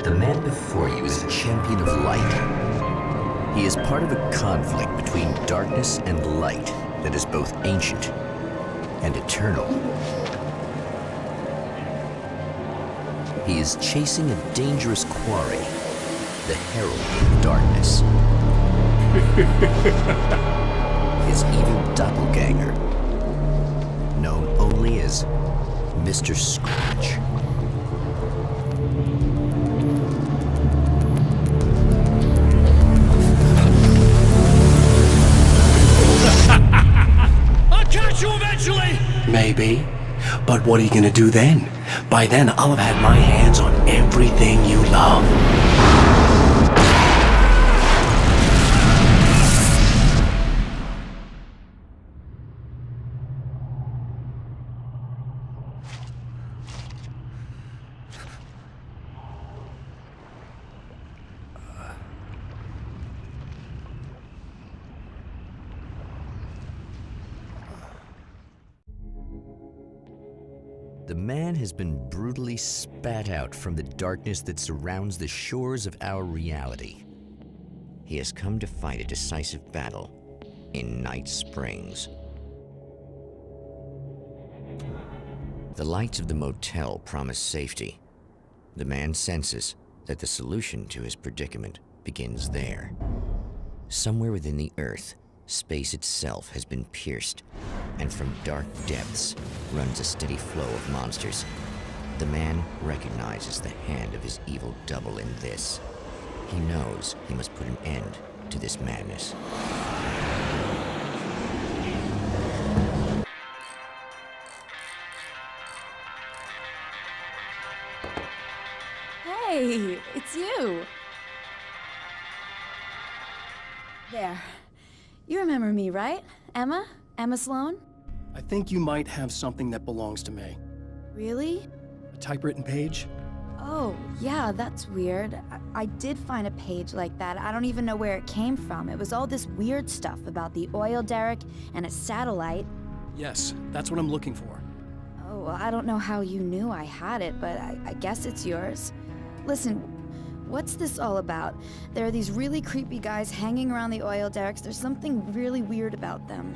The man before you is a champion of light. He is part of a conflict between darkness and light that is both ancient and eternal. He is chasing a dangerous quarry, the herald of darkness. His evil doppelganger, known only as Mr. Scratch. I'll catch you eventually! Maybe. But what are you gonna do then? By then, I'll have had my hands on everything you love. The man has been brutally spat out from the darkness that surrounds the shores of our reality. He has come to fight a decisive battle in Night Springs. The lights of the motel promise safety. The man senses that the solution to his predicament begins there. Somewhere within the earth, space itself has been pierced, and from dark depths runs a steady flow of monsters. The man recognizes the hand of his evil double in this. He knows he must put an end to this madness. Hey, it's you. There. You remember me, right? Emma? Emma Sloan? I think you might have something that belongs to me. Really? A typewritten page? Oh, yeah, that's weird. I did find a page like that. I don't even know where it came from. It was all this weird stuff about the oil derrick and a satellite. Yes, that's what I'm looking for. Oh, well, I don't know how you knew I had it, but I guess it's yours. Listen, what's this all about? There are these really creepy guys hanging around the oil derricks. There's something really weird about them.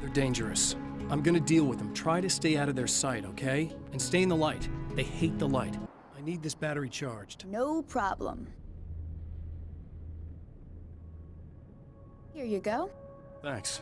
They're dangerous. I'm gonna deal with them. Try to stay out of their sight, okay? And stay in the light. They hate the light. I need this battery charged. No problem. Here you go. Thanks.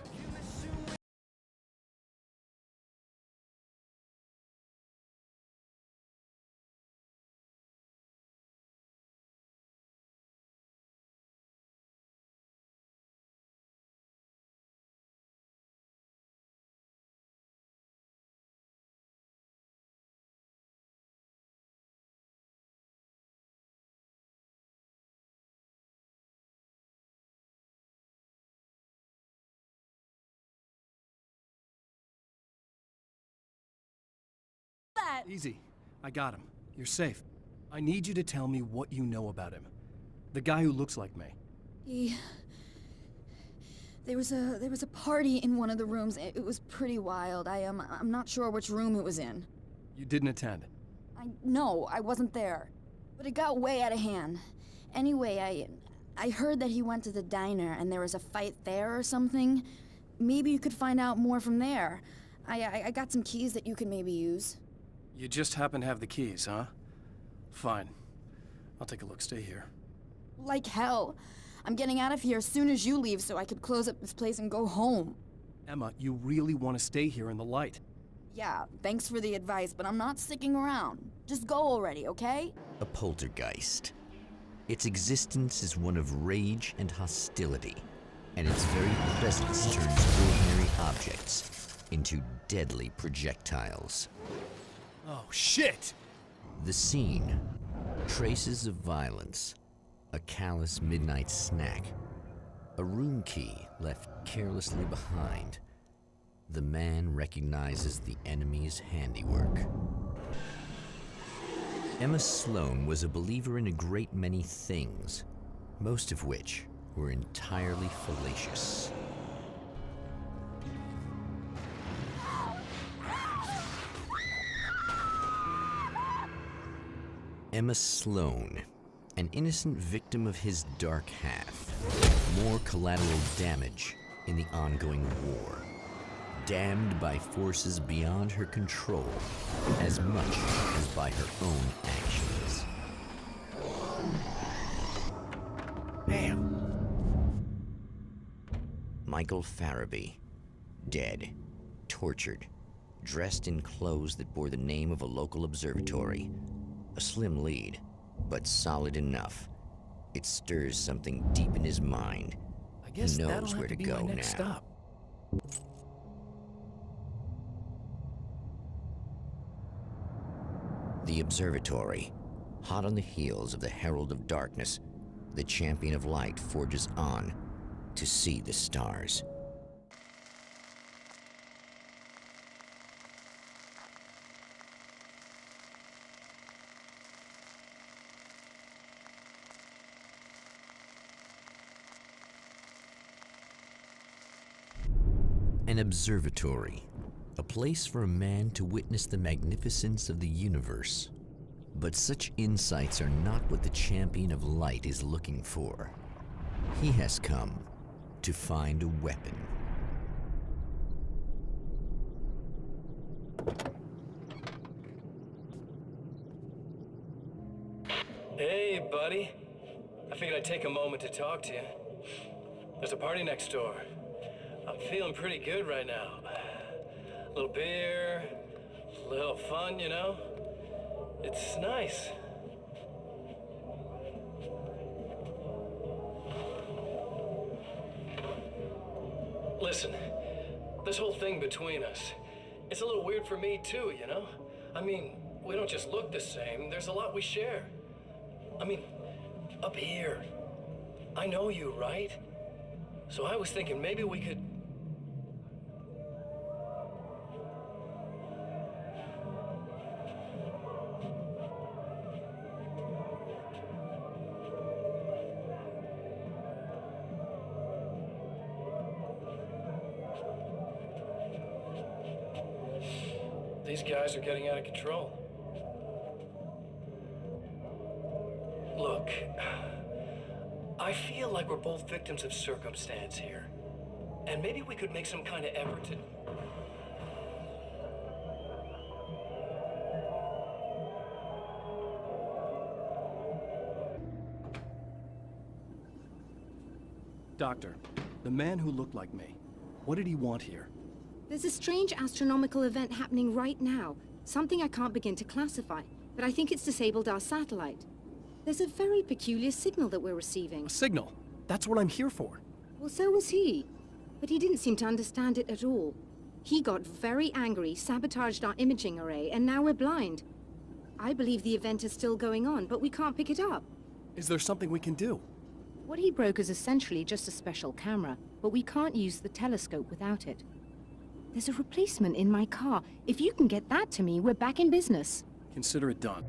Easy. I got him. You're safe. I need you to tell me what you know about him. The guy who looks like me. There was a party in one of the rooms. It was pretty wild. I'm not sure which room it was in. You didn't attend. No, I wasn't there. But it got way out of hand. Anyway, I heard that he went to the diner and there was a fight there or something. Maybe you could find out more from there. I got some keys that you could maybe use. You just happen to have the keys, huh? Fine. I'll take a look. Stay here. Like hell. I'm getting out of here as soon as you leave so I could close up this place and go home. Emma, you really want to stay here in the light. Yeah, thanks for the advice, but I'm not sticking around. Just go already, okay? A poltergeist. Its existence is one of rage and hostility, and its very presence turns ordinary objects into deadly projectiles. Oh, shit! The scene. Traces of violence. A callous midnight snack. A room key left carelessly behind. The man recognizes the enemy's handiwork. Emma Sloan was a believer in a great many things, most of which were entirely fallacious. Emma Sloan An innocent victim of his dark half. More collateral damage in the ongoing war. Damned by forces beyond her control as much as by her own actions. Damn. Michael Farabee, dead, tortured, dressed in clothes that bore the name of a local observatory. A slim lead, but solid enough. It stirs something deep in his mind. I guess He that'll knows have where to to be my go next now. stop. The Observatory. Hot on the heels of the Herald of Darkness, the Champion of Light forges on to see the stars. An observatory, a place for a man to witness the magnificence of the universe. But such insights are not what the Champion of Light is looking for. He has come to find a weapon. Hey, buddy. I figured I'd take a moment to talk to you. There's a party next door. I'm feeling pretty good right now. A little beer, a little fun, you know? It's nice. Listen, this whole thing between us, it's a little weird for me too, you know? I mean, we don't just look the same, there's a lot we share. I mean, up here, I know you, right? So I was thinking maybe we could... These guys are getting out of control. Look, I feel like we're both victims of circumstance here. And maybe we could make some kind of effort to... Doctor, the man who looked like me, what did he want here? There's a strange astronomical event happening right now. Something I can't begin to classify, but I think it's disabled our satellite. There's a very peculiar signal that we're receiving. A signal. That's what I'm here for. Well, so was he. But he didn't seem to understand it at all. He got very angry, sabotaged our imaging array, and now we're blind. I believe the event is still going on, but we can't pick it up. Is there something we can do? What he broke is essentially just a special camera, but we can't use the telescope without it. There's a replacement in my car. If you can get that to me, we're back in business. Consider it done.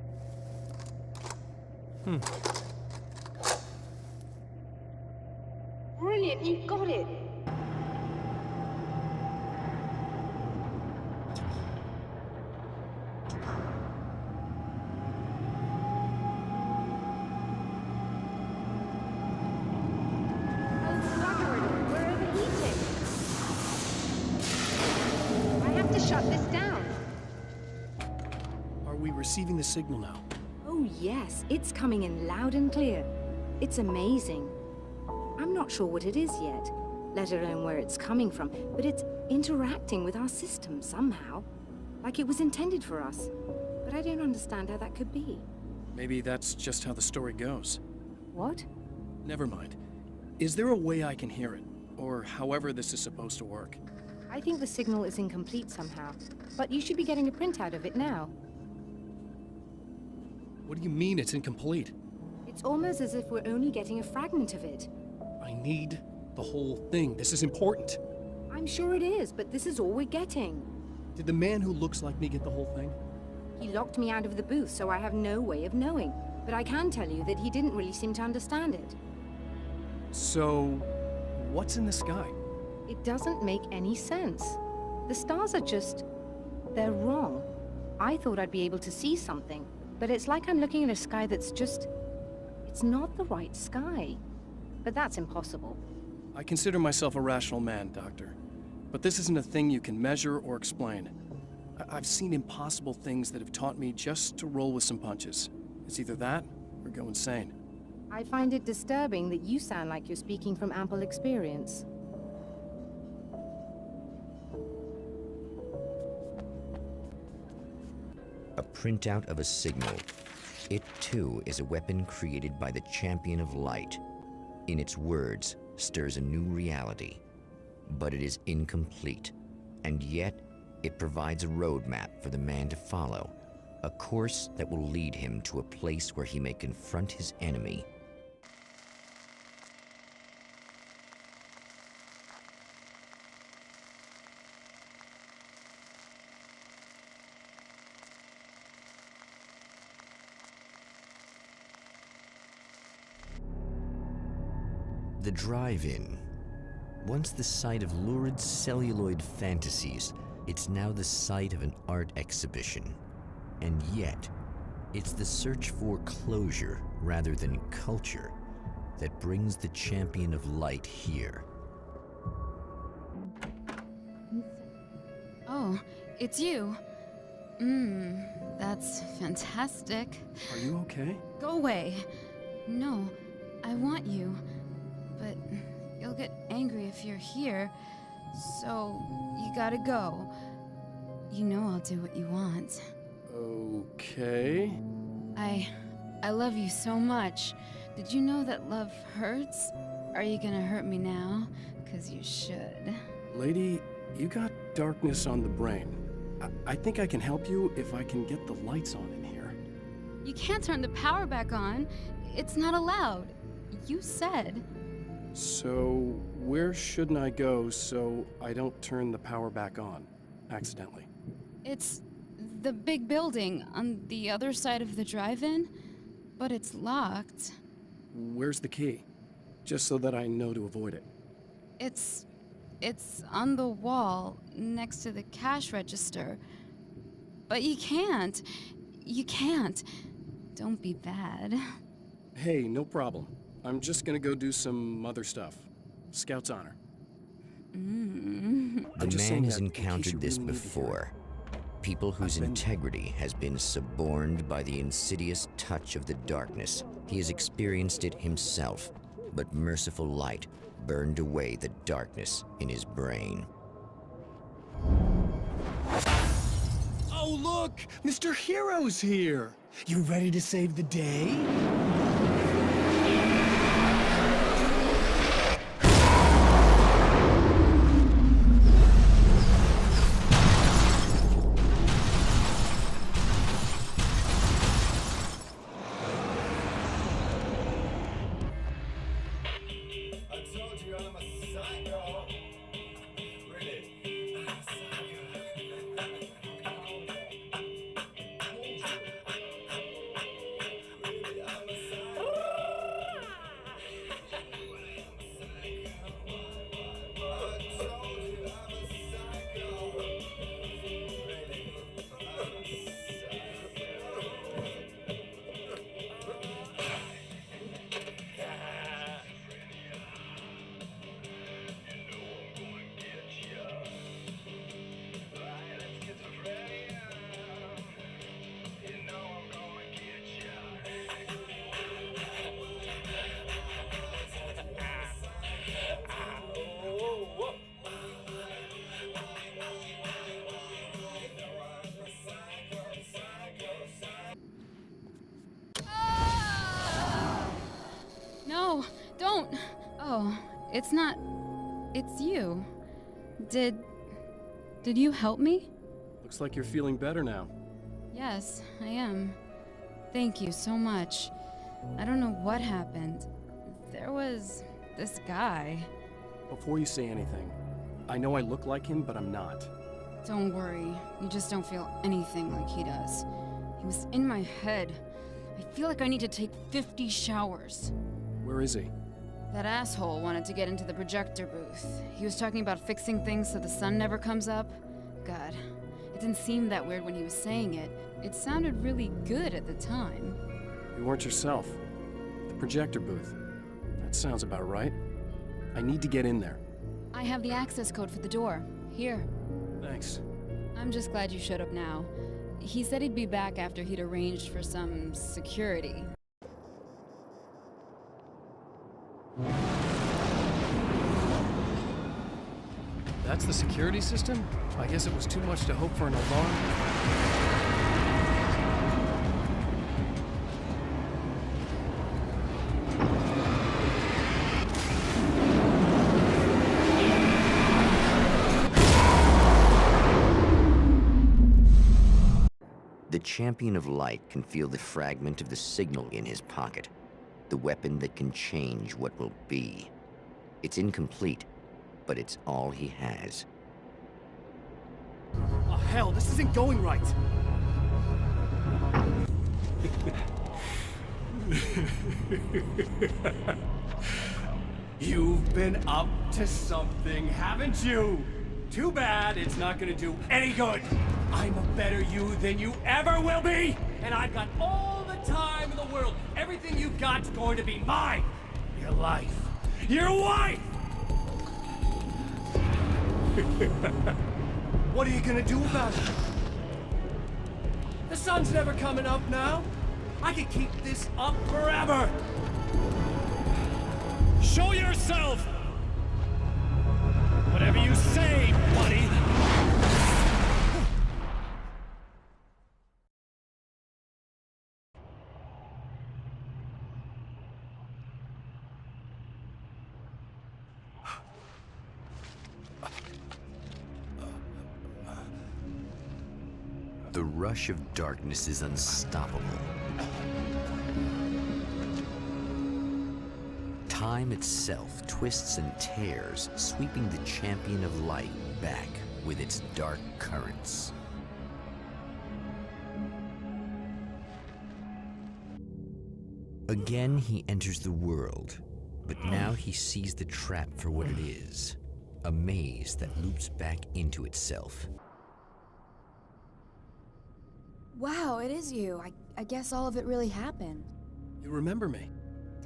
Brilliant, you got it! Receiving the signal now. Oh yes, it's coming in loud and clear. It's amazing. I'm not sure what it is yet, let alone where it's coming from, but it's interacting with our system somehow. Like it was intended for us. But I don't understand how that could be. Maybe that's just how the story goes. What? Never mind. Is there a way I can hear it? Or however this is supposed to work? I think the signal is incomplete somehow, but you should be getting a printout of it now. What do you mean it's incomplete? It's almost as if we're only getting a fragment of it. I need the whole thing. This is important. I'm sure it is, but this is all we're getting. Did the man who looks like me get the whole thing? He locked me out of the booth, so I have no way of knowing. But I can tell you that he didn't really seem to understand it. So, what's in the sky? It doesn't make any sense. The stars are just... they're wrong. I thought I'd be able to see something. But it's like I'm looking at a sky that's just It's not the right sky. But that's impossible. I consider myself a rational man, Doctor. But this isn't a thing you can measure or explain. I've seen impossible things that have taught me just to roll with some punches. It's either that or go insane. I find it disturbing that you sound like you're speaking from ample experience. A printout of a signal. It too is a weapon created by the Champion of Light. In its words, stirs a new reality. But it is incomplete, and yet it provides a roadmap for the man to follow, a course that will lead him to a place where he may confront his enemy. The drive-in. Once the site of lurid celluloid fantasies, it's now the site of an art exhibition. And yet, it's the search for closure rather than culture that brings the Champion of Light here. Oh, it's you. That's fantastic. Are you okay? Go away. No, I want you. But you'll get angry if you're here, so you gotta go. You know I'll do what you want. Okay. I love you so much. Did you know that love hurts? Are you gonna hurt me now? 'Cause you should. Lady, you got darkness on the brain. I think I can help you if I can get the lights on in here. You can't turn the power back on. It's not allowed. You said. So, where shouldn't I go so I don't turn the power back on accidentally? It's the big building on the other side of the drive-in, but it's locked. Where's the key? Just so that I know to avoid it. It's on the wall next to the cash register. But you can't. You can't. Don't be bad. Hey, no problem. I'm just gonna go do some other stuff. Scout's honor. The man has encountered this before. People whose integrity has been suborned by the insidious touch of the darkness. He has experienced it himself, but merciful light burned away the darkness in his brain. Oh, look! Mr. Hero's here! You ready to save the day? No, don't. Oh, it's not. It's you. Did you help me? Looks like you're feeling better now. Yes, I am. Thank you so much. I don't know what happened. There was this guy. Before you say anything, I know I look like him, but I'm not. Don't worry. You just don't feel anything like he does. He was in my head. I feel like I need to take 50 showers. Where is he? That asshole wanted to get into the projector booth. He was talking about fixing things so the sun never comes up. God, it didn't seem that weird when he was saying it. It sounded really good at the time. You weren't yourself. The projector booth. That sounds about right. I need to get in there. I have the access code for the door. Here. Thanks. I'm just glad you showed up now. He said he'd be back after he'd arranged for some security. That's the security system? I guess it was too much to hope for an alarm. The Champion of Light can feel the fragment of the signal in his pocket, the weapon that can change what will be. It's incomplete, but it's all he has. Oh, hell, this isn't going right! You've been up to something, haven't you? Too bad it's not gonna do any good. I'm a better you than you ever will be, and I've got all the time in the world. Everything you've got's going to be mine. Your life. Your wife! What are you gonna do about it? The sun's never coming up now. I can keep this up forever. Show yourself! Whatever you say, buddy! The rush of darkness is unstoppable. Time itself twists and tears, sweeping the Champion of Light back with its dark currents. Again, he enters the world, but now he sees the trap for what it is, a maze that loops back into itself. Wow, it is you. I guess all of it really happened. You remember me?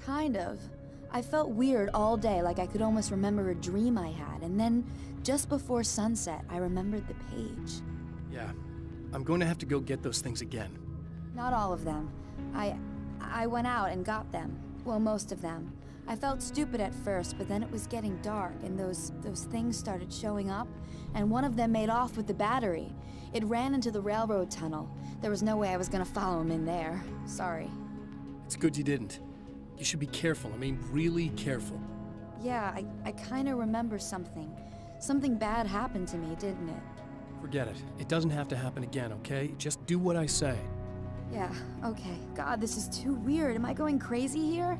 Kind of. I felt weird all day, like I could almost remember a dream I had, and then, just before sunset, I remembered the page. Yeah. I'm going to have to go get those things again. Not all of them. I went out and got them. Well, most of them. I felt stupid at first, but then it was getting dark, and those things started showing up, and one of them made off with the battery. It ran into the railroad tunnel. There was no way I was gonna follow him in there. Sorry. It's good you didn't. You should be careful. I mean, really careful. Yeah, I kinda remember something. Something bad happened to me, didn't it? Forget it. It doesn't have to happen again, okay? Just do what I say. Yeah, okay. God, this is too weird. Am I going crazy here?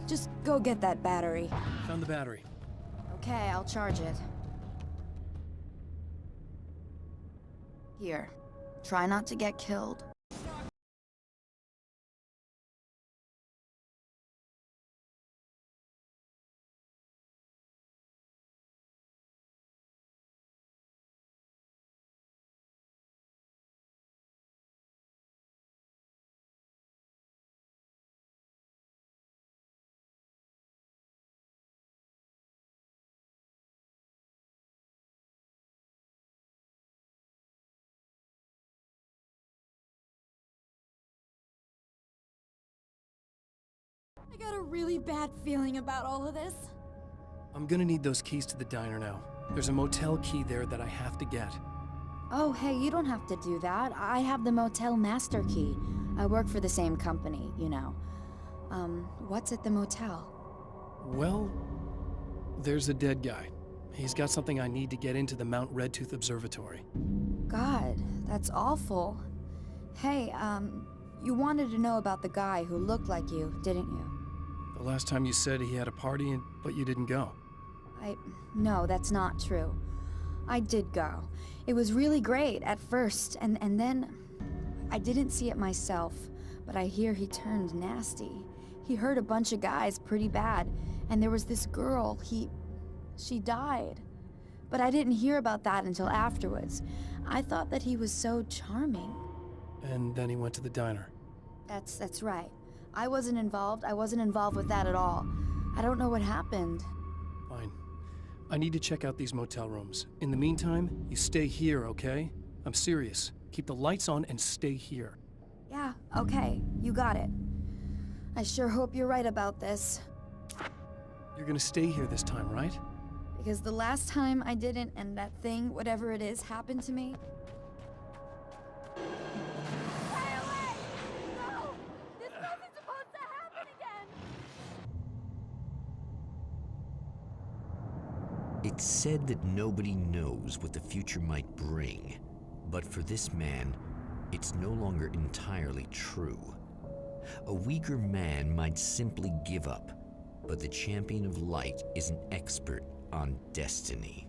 Just go get that battery. Found the battery. Okay, I'll charge it. Here. Try not to get killed. I got a really bad feeling about all of this. I'm gonna need those keys to the diner now. There's a motel key there that I have to get. Oh, hey, you don't have to do that. I have the motel master key. I work for the same company, you know. What's at the motel? Well, there's a dead guy. He's got something I need to get into the Mount Redtooth Observatory. God, that's awful. Hey, you wanted to know about the guy who looked like you, didn't you? The last time you said he had a party, but you didn't go. No, that's not true. I did go. It was really great at first, and then I didn't see it myself, but I hear he turned nasty. He hurt a bunch of guys pretty bad, and there was this girl, she died. But I didn't hear about that until afterwards. I thought that he was so charming. And then he went to the diner. That's right. I wasn't involved. I wasn't involved with that at all. I don't know what happened. Fine. I need to check out these motel rooms. In the meantime, you stay here, okay? I'm serious. Keep the lights on and stay here. Yeah, okay. You got it. I sure hope you're right about this. You're gonna stay here this time, right? Because the last time I didn't, and that thing, whatever it is, happened to me. Stay away! No! This wasn't supposed to happen again! It's said that nobody knows what the future might bring, but for this man, it's no longer entirely true. A weaker man might simply give up, but the champion of light is an expert on destiny.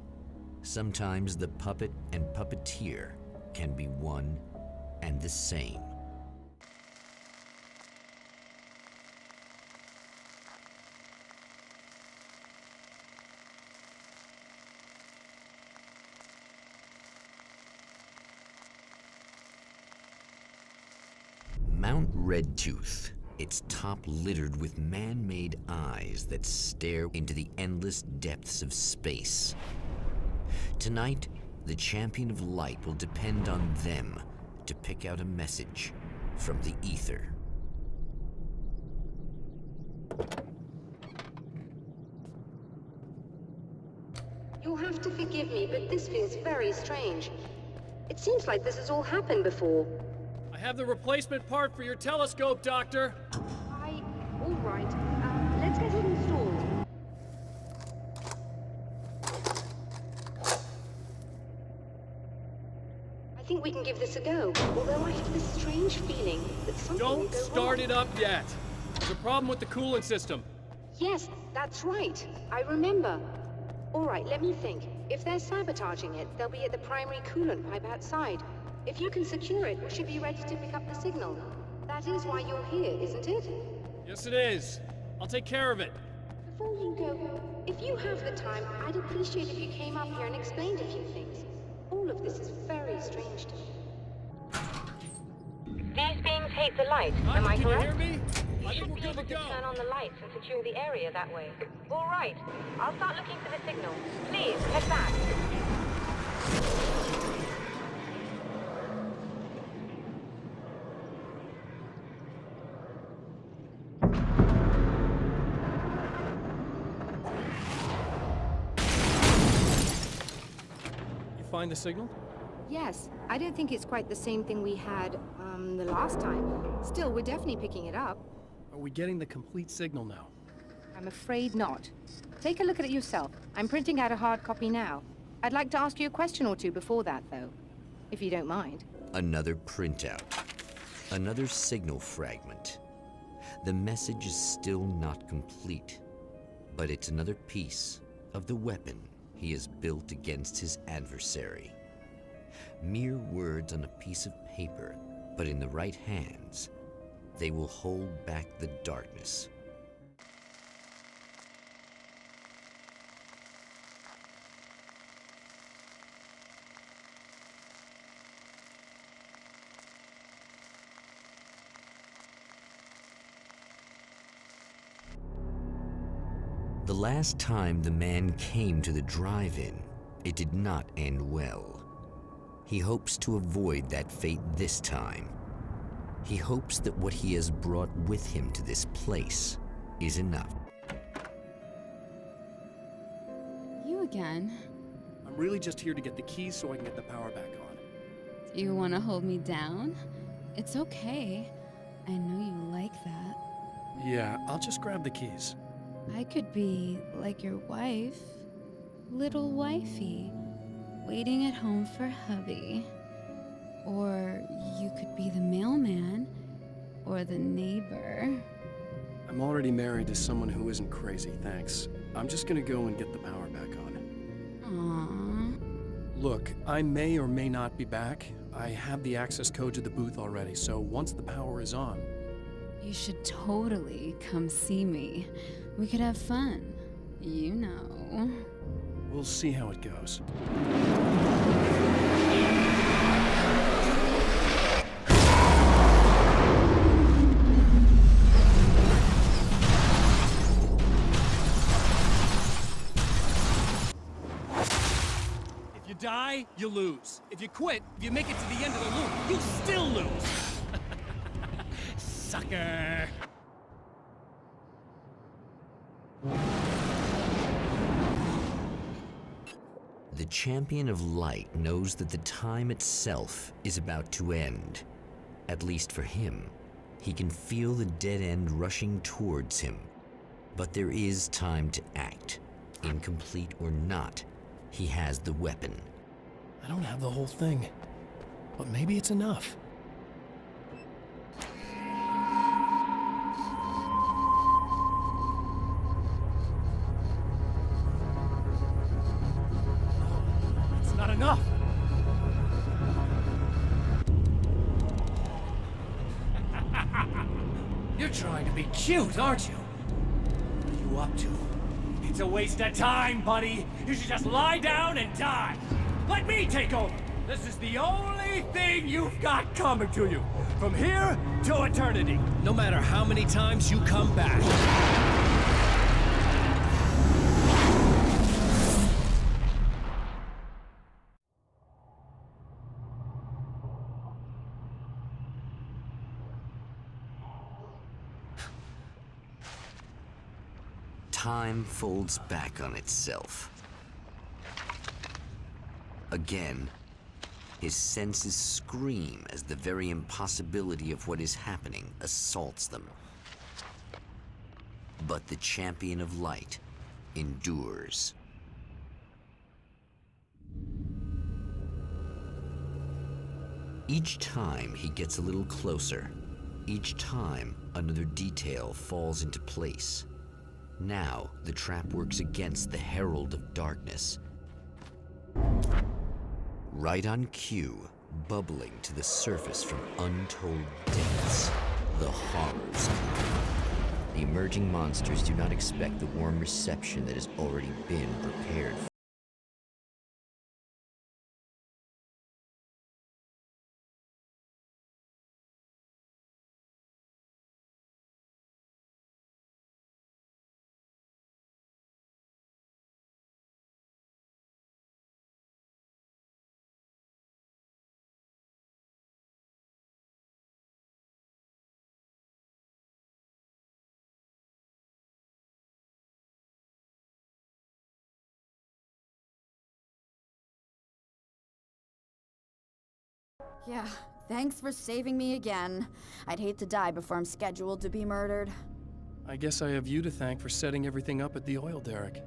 Sometimes the puppet and puppeteer can be one and the same. Mount Redtooth, its top littered with man-made eyes that stare into the endless depths of space. Tonight, the champion of light will depend on them to pick out a message from the ether. You'll have to forgive me, but this feels very strange. It seems like this has all happened before. I have the replacement part for your telescope, Doctor. All right. Let's get it installed. I think we can give this a go, although I have this strange feeling that something will Don't go start wrong. it up yet. There's a problem with the coolant system. Yes, that's right. I remember. All right, let me think. If they're sabotaging it, they'll be at the primary coolant pipe outside. If you can secure it, we should be ready to pick up the signal. That is why you're here, isn't it? Yes, it is. I'll take care of it. Before you go, if you have the time, I'd appreciate if you came up here and explained a few things. All of this is very strange to me. These beams hate the light, Hi, am I can correct? you hear me? You I should think be we're able good to to go. turn on the lights and secure the area that way. All right, I'll start looking for the signal. Please, head back. You find the signal? Yes, I don't think it's quite the same thing we had, the last time. Still, we're definitely picking it up. Are we getting the complete signal now? I'm afraid not. Take a look at it yourself. I'm printing out a hard copy now. I'd like to ask you a question or two before that, though, if you don't mind. Another printout. Another signal fragment. The message is still not complete, but it's another piece of the weapon he has built against his adversary. Mere words on a piece of paper, but in the right hands, they will hold back the darkness. The last time the man came to the drive-in, it did not end well. He hopes to avoid that fate this time. He hopes that what he has brought with him to this place is enough. You again? I'm really just here to get the keys so I can get the power back on. Do you want to hold me down? It's okay. I know you like that. Yeah, I'll just grab the keys. I could be like your wife, little wifey, waiting at home for hubby. Or you could be the mailman, or the neighbor. I'm already married to someone who isn't crazy, thanks. I'm just gonna go and get the power back on. Aww. Look, I may or may not be back. I have the access code to the booth already, so once the power is on... You should totally come see me. We could have fun. You know. We'll see how it goes. you lose. If you quit, if you make it to the end of the loop, you still lose. Sucker. The Champion of Light knows that the time itself is about to end. At least for him. He can feel the dead end rushing towards him. But there is time to act. Incomplete or not, he has the weapon. I don't have the whole thing, but maybe it's enough. It's not enough. You're trying to be cute, aren't you? What are you up to? It's a waste of time, buddy. You should just lie down and die. Let me take over. This is the only thing you've got coming to you. From here to eternity. No matter how many times you come back. Time folds back on itself. Again, his senses scream as the very impossibility of what is happening assaults them. But the Champion of Light endures. Each time he gets a little closer. Each time another detail falls into place. Now, the trap works against the Herald of Darkness. Right on cue, bubbling to the surface from untold depths, the horrors. The emerging monsters do not expect the warm reception that has already been prepared for. Yeah, thanks for saving me again. I'd hate to die before I'm scheduled to be murdered. I guess I have you to thank for setting everything up at the oil derrick.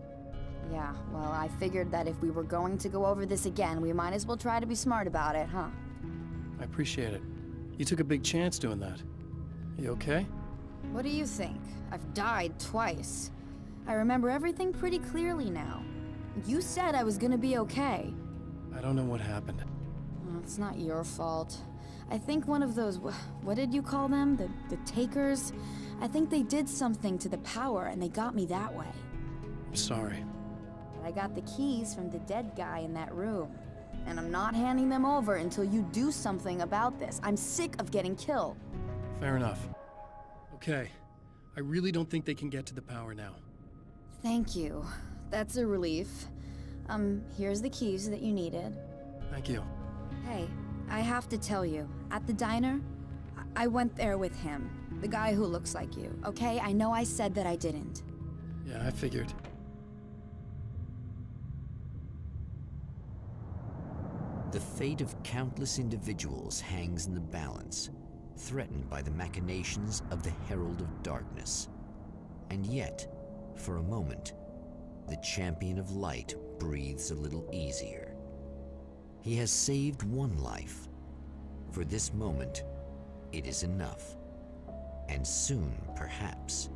Yeah, well, I figured that if we were going to go over this again, we might as well try to be smart about it, huh? I appreciate it. You took a big chance doing that. You okay? What do you think? I've died twice. I remember everything pretty clearly now. You said I was gonna be okay. I don't know what happened. Well, it's not your fault. I think one of those, what did you call them? The takers? I think they did something to the power and they got me that way. I'm sorry. But I got the keys from the dead guy in that room. And I'm not handing them over until you do something about this. I'm sick of getting killed. Fair enough. Okay. I really don't think they can get to the power now. Thank you. That's a relief. Here's the keys that you needed. Thank you. Hey, I have to tell you, at the diner, I went there with him. The guy who looks like you, okay? I know I said that I didn't. Yeah, I figured. The fate of countless individuals hangs in the balance, threatened by the machinations of the Herald of Darkness. And yet, for a moment, the Champion of Light breathes a little easier. He has saved one life. For this moment, it is enough. And soon, perhaps,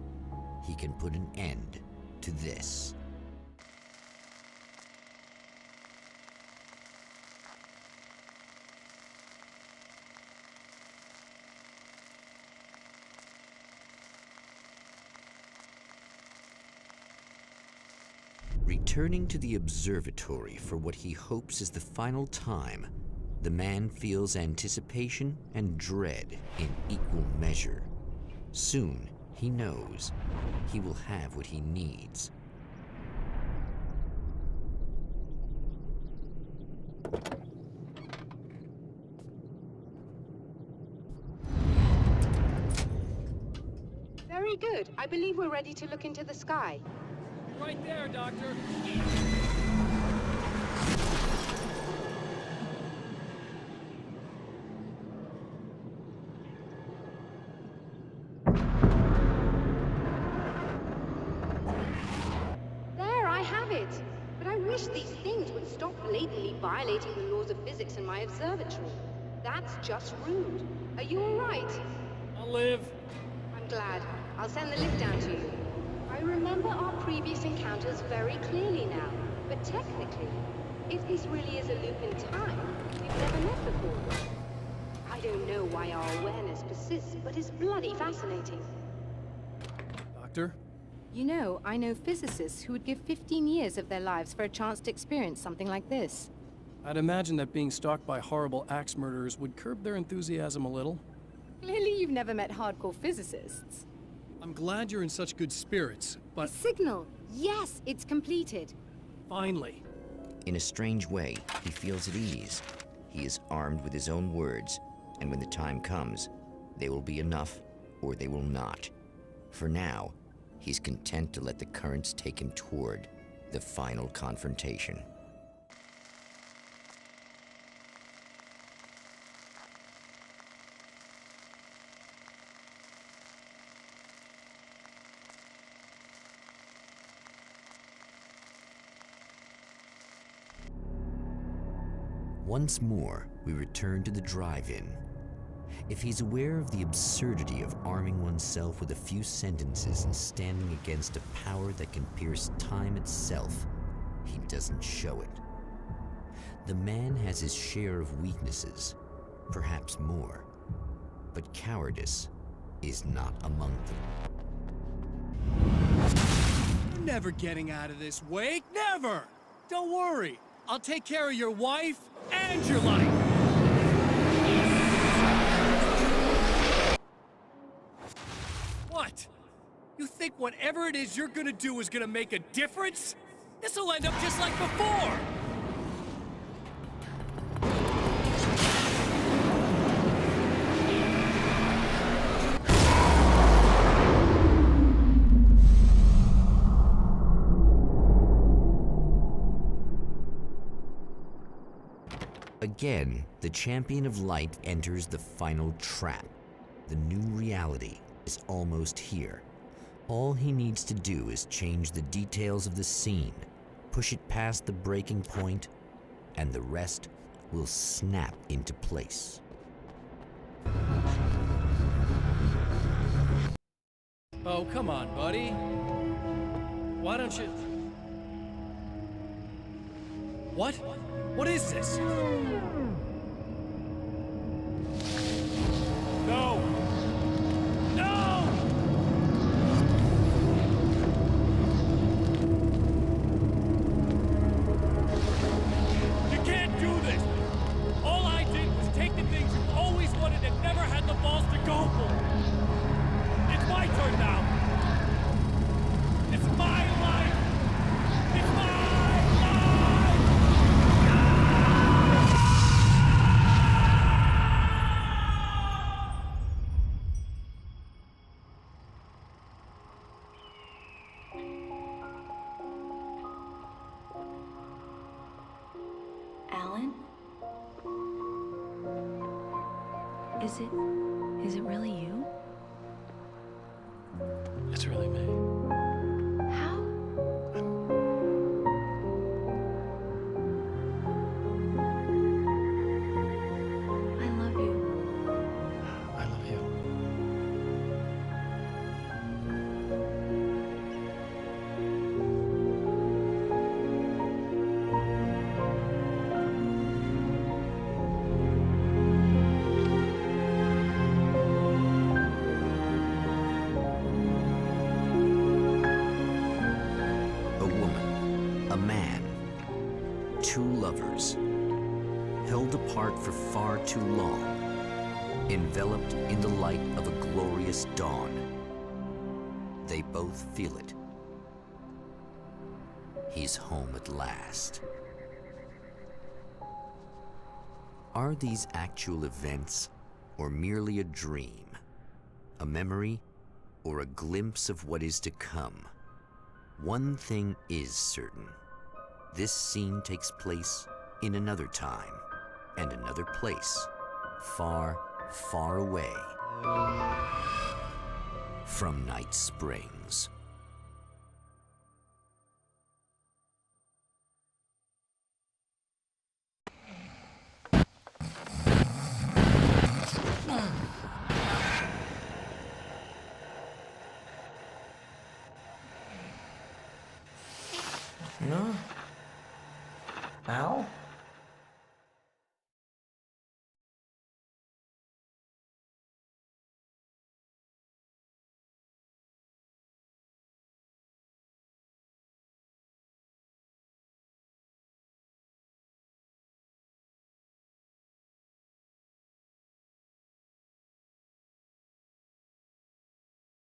he can put an end to this. Returning to the observatory for what he hopes is the final time, the man feels anticipation and dread in equal measure. Soon, he knows, he will have what he needs. Very good. I believe we're ready to look into the sky. Right there, Doctor. There, I have it. But I wish these things would stop blatantly violating the laws of physics in my observatory. That's just rude. Are you all right? I'll live. I'm glad. I'll send the lift down to you. I remember our previous encounters very clearly now. But technically, if this really is a loop in time, we've never met before. I don't know why our awareness persists, but it's bloody fascinating. Doctor? You know, I know physicists who would give 15 years of their lives for a chance to experience something like this. I'd imagine that being stalked by horrible axe murderers would curb their enthusiasm a little. Clearly you've never met hardcore physicists. I'm glad you're in such good spirits, but The signal! Yes, it's completed. finally. In a strange way, he feels at ease. He is armed with his own words, and when the time comes, they will be enough or they will not. For now, he's content to let the currents take him toward the final confrontation. Once more, we return to the drive-in. If he's aware of the absurdity of arming oneself with a few sentences and standing against a power that can pierce time itself, he doesn't show it. The man has his share of weaknesses, perhaps more, but cowardice is not among them. You're never getting out of this, Wake. Never! Don't worry. I'll take care of your wife and your life. What? You think whatever it is you're gonna do is gonna make a difference? This'll end up just like before! Again, the champion of light enters the final trap. The new reality is almost here. All he needs to do is change the details of the scene, push it past the breaking point, and the rest will snap into place. Oh, come on, buddy. Why don't you... What? What is this? No! No! You can't do this! All I did was take the things you always wanted and never had the balls to go for. It's my turn now. It's my life! It's my life! Alan? Is it really you? It's really me. How? I love you. I love you. A woman, a man, two lovers, held apart for far too long, enveloped in the light of a glorious dawn. They both feel it. He's home at last. Are these actual events, or merely a dream? A memory, or a glimpse of what is to come, one thing is certain. This scene takes place in another time and another place, far, far away from Night Springs.